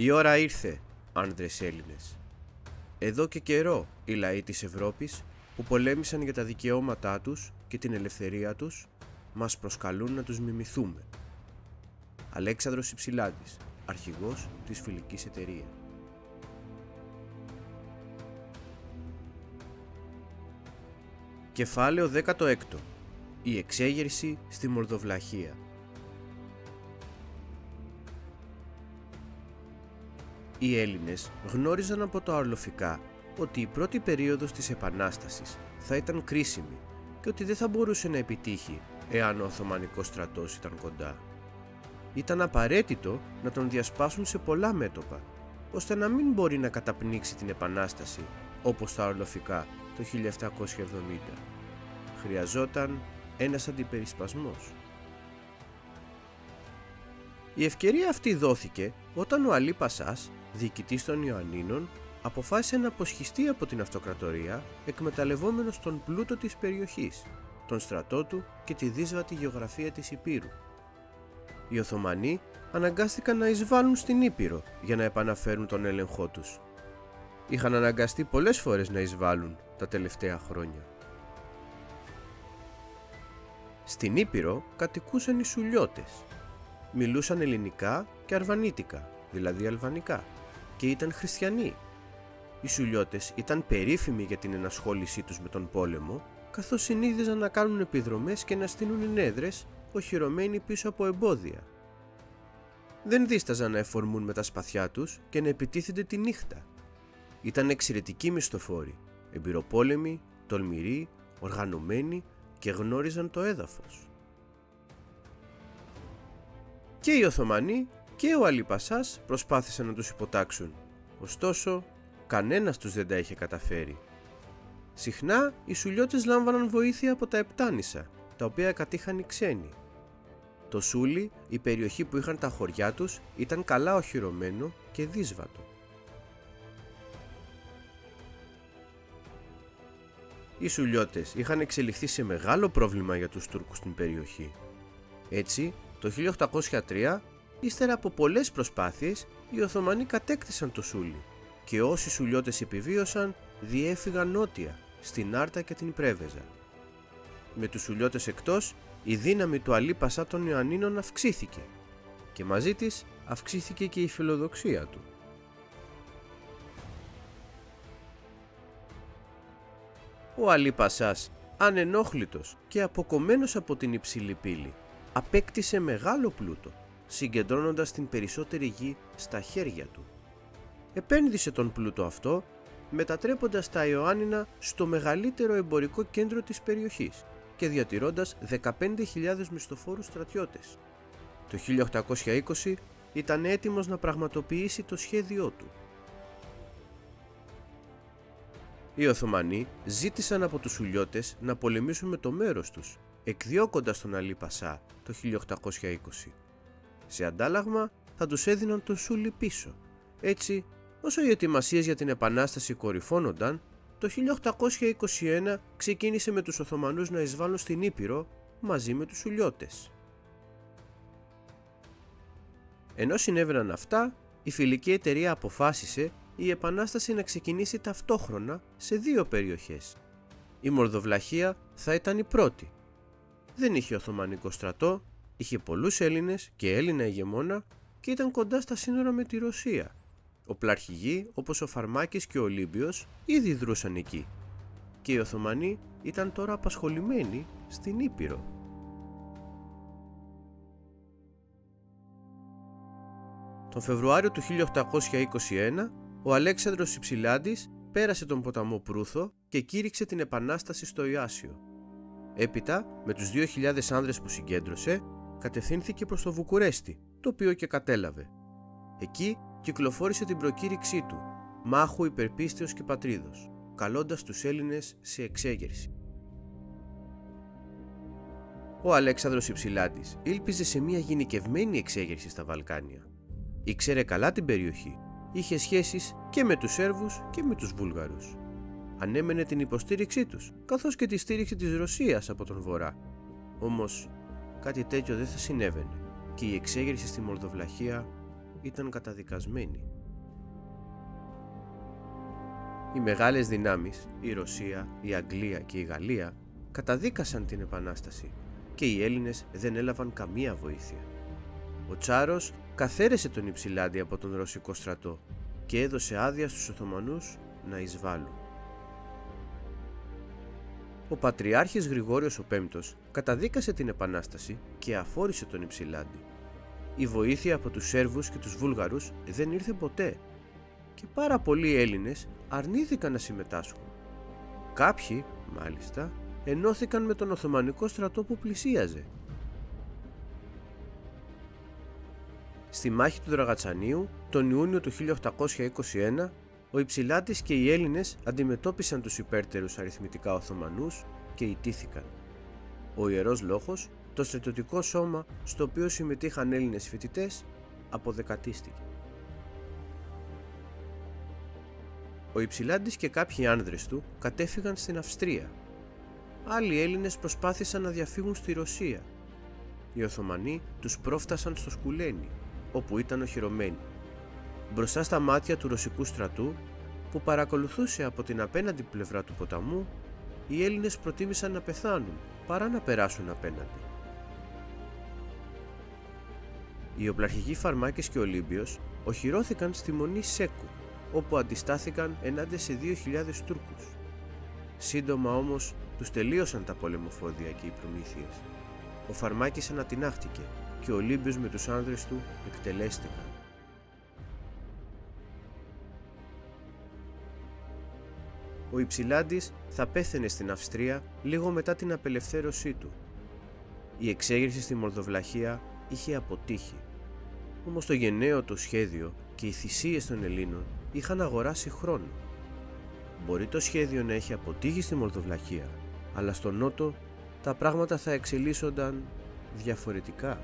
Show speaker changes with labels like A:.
A: Η ώρα ήρθε, άνδρες Έλληνες. Εδώ και καιρό οι λαοί της Ευρώπης που πολέμησαν για τα δικαιώματά τους και την ελευθερία τους μας προσκαλούν να τους μιμηθούμε. Αλέξανδρος Υψηλάντης, αρχηγός της Φιλικής Εταιρείας. Κεφάλαιο 16. Η εξέγερση στη Μορδοβλαχία. Οι Έλληνες γνώριζαν από το αρλοφικά ότι η πρώτη περίοδος της Επανάστασης θα ήταν κρίσιμη και ότι δεν θα μπορούσε να επιτύχει εάν ο Οθωμανικός στρατός ήταν κοντά. Ήταν απαραίτητο να τον διασπάσουν σε πολλά μέτωπα, ώστε να μην μπορεί να καταπνίξει την Επανάσταση όπως τα αρλοφικά το 1770. Χρειαζόταν ένας αντιπερισπασμός. Η ευκαιρία αυτή δόθηκε όταν ο Αλή Πασάς, διοικητής των Ιωαννίνων, αποφάσισε να αποσχιστεί από την αυτοκρατορία εκμεταλλευόμενος τον πλούτο της περιοχής, τον στρατό του και τη δύσβατη γεωγραφία της Υπήρου. Οι Οθωμανοί αναγκάστηκαν να εισβάλλουν στην Ήπειρο για να επαναφέρουν τον έλεγχό τους. Είχαν αναγκαστεί πολλές φορές να εισβάλλουν τα τελευταία χρόνια. Στην Ήπειρο κατοικούσαν οι Σουλιώτες. Μιλούσαν ελληνικά και αρβανίτικα, δηλαδή αλβανικά, και ήταν χριστιανοί. Οι Σουλιώτες ήταν περίφημοι για την ενασχόλησή τους με τον πόλεμο, καθώς συνήθιζαν να κάνουν επιδρομές και να στείνουν ενέδρες οχυρωμένοι πίσω από εμπόδια. Δεν δίσταζαν να εφορμούν με τα σπαθιά τους και να επιτίθενται τη νύχτα. Ήταν εξαιρετικοί μισθοφόροι, εμπειροπόλεμοι, τολμηροί, οργανωμένοι και γνώριζαν το έδαφος. Και οι Οθωμανοί και ο Αλή Πασάς προσπάθησαν να τους υποτάξουν, ωστόσο κανένας τους δεν τα είχε καταφέρει. Συχνά οι Σουλιώτες λάμβαναν βοήθεια από τα Επτάνησα, τα οποία κατήχαν οι ξένοι. Το Σούλι, η περιοχή που είχαν τα χωριά τους, ήταν καλά οχυρωμένο και δύσβατο. Οι Σουλιώτες είχαν εξελιχθεί σε μεγάλο πρόβλημα για τους Τούρκους στην περιοχή. Έτσι, το 1803, ύστερα από πολλές προσπάθειες, οι Οθωμανοί κατέκτησαν το Σούλι και όσοι Σουλιώτες επιβίωσαν διέφυγαν νότια, στην Άρτα και την Πρέβεζα. Με τους Σουλιώτες εκτός, η δύναμη του Αλή Πασά των Ιωαννίνων αυξήθηκε και μαζί της αυξήθηκε και η φιλοδοξία του. Ο Αλή Πασάς, ανενόχλητος και αποκομμένος από την υψηλή πύλη, απέκτησε μεγάλο πλούτο, συγκεντρώνοντας την περισσότερη γη στα χέρια του. Επένδυσε τον πλούτο αυτό, μετατρέποντας τα Ιωάννινα στο μεγαλύτερο εμπορικό κέντρο της περιοχής και διατηρώντας 15.000 μισθοφόρους στρατιώτες. Το 1820 ήταν έτοιμος να πραγματοποιήσει το σχέδιό του. Οι Οθωμανοί ζήτησαν από τους Σουλιώτες να πολεμήσουν με το μέρος τους, εκδιώκοντας τον Αλή Πασά το 1820. Σε αντάλλαγμα θα τους έδιναν τον Σούλι πίσω. Έτσι, όσο οι ετοιμασίες για την Επανάσταση κορυφώνονταν, το 1821 ξεκίνησε με τους Οθωμανούς να εισβάλλουν στην Ήπειρο μαζί με τους Σουλιώτες. Ενώ συνέβαιναν αυτά, η Φιλική Εταιρεία αποφάσισε η Επανάσταση να ξεκινήσει ταυτόχρονα σε δύο περιοχές. Η Μορδοβλαχία θα ήταν η πρώτη. Δεν είχε Οθωμανικό στρατό, είχε πολλούς Έλληνες και Έλληνα ηγεμόνα και ήταν κοντά στα σύνορα με τη Ρωσία. Οπλαρχηγοί όπως ο Φαρμάκης και ο Ολύμπιος ήδη δρούσαν εκεί και οι Οθωμανοί ήταν τώρα απασχολημένοι στην Ήπειρο. Τον Φεβρουάριο του 1821 ο Αλέξανδρος Υψηλάντης πέρασε τον ποταμό Προύθο και κήρυξε την Επανάσταση στο Ιάσιο. Έπειτα, με τους 2.000 άνδρες που συγκέντρωσε, κατευθύνθηκε προς το Βουκουρέστι, το οποίο και κατέλαβε. Εκεί κυκλοφόρησε την προκήρυξή του, μάχου υπερπίστεως και πατρίδος, καλώντας τους Έλληνες σε εξέγερση. Ο Αλέξανδρος Υψηλάντης ήλπιζε σε μια γενικευμένη εξέγερση στα Βαλκάνια. Ήξερε καλά την περιοχή, είχε σχέσεις και με τους Σέρβους και με τους Βούλγαρους. Ανέμενε την υποστήριξή τους, καθώς και τη στήριξη της Ρωσίας από τον Βορρά. Όμως κάτι τέτοιο δεν θα συνέβαινε και η εξέγερση στη Μορδοβλαχία ήταν καταδικασμένη. Οι μεγάλες δυνάμεις, η Ρωσία, η Αγγλία και η Γαλλία, καταδίκασαν την Επανάσταση και οι Έλληνες δεν έλαβαν καμία βοήθεια. Ο Τσάρος καθαίρεσε τον Ιψηλάντη από τον Ρωσικό στρατό και έδωσε άδεια στους Οθωμανούς να εισβάλλουν. Ο Πατριάρχης Γρηγόριος ο Πέμπτος καταδίκασε την Επανάσταση και αφόρησε τον Ιψηλάντη. Η βοήθεια από τους Σέρβους και τους Βούλγαρους δεν ήρθε ποτέ και πάρα πολλοί Έλληνες αρνήθηκαν να συμμετάσχουν. Κάποιοι, μάλιστα, ενώθηκαν με τον Οθωμανικό στρατό που πλησίαζε. Στη μάχη του Δραγατσανίου, τον Ιούνιο του 1821, ο Ιψηλάντης και οι Έλληνες αντιμετώπισαν τους υπέρτερους αριθμητικά Οθωμανούς και ιτήθηκαν. Ο Ιερός Λόχος, το στρατιωτικό σώμα στο οποίο συμμετείχαν Έλληνες φοιτητές, αποδεκατίστηκε. Ο Ιψηλάντης και κάποιοι άνδρες του κατέφυγαν στην Αυστρία. Άλλοι Έλληνες προσπάθησαν να διαφύγουν στη Ρωσία. Οι Οθωμανοί τους πρόφτασαν στο Σκουλένι, όπου ήταν οχυρωμένοι. Μπροστά στα μάτια του ρωσικού στρατού, που παρακολουθούσε από την απέναντι πλευρά του ποταμού, οι Έλληνες προτίμησαν να πεθάνουν παρά να περάσουν απέναντι. Οι οπλαρχηγοί Φαρμάκης και Ολύμπιος οχυρώθηκαν στη μονή Σέκου, όπου αντιστάθηκαν ενάντια σε 2.000 Τούρκους. Σύντομα όμως τους τελείωσαν τα πολεμοφόδια και οι προμήθειες. Ο Φαρμάκης ανατινάχτηκε και ο Ολύμπιος με τους άνδρες του εκτελέστηκαν. Ο Ιψηλάντης θα πέθαινε στην Αυστρία λίγο μετά την απελευθέρωσή του. Η εξέγερση στη Μολδοβλαχία είχε αποτύχει. Όμως το γενναίο του σχέδιο και οι θυσίες των Ελλήνων είχαν αγοράσει χρόνο. Μπορεί το σχέδιο να έχει αποτύχει στη Μολδοβλαχία, αλλά στο νότο τα πράγματα θα εξελίσσονταν διαφορετικά.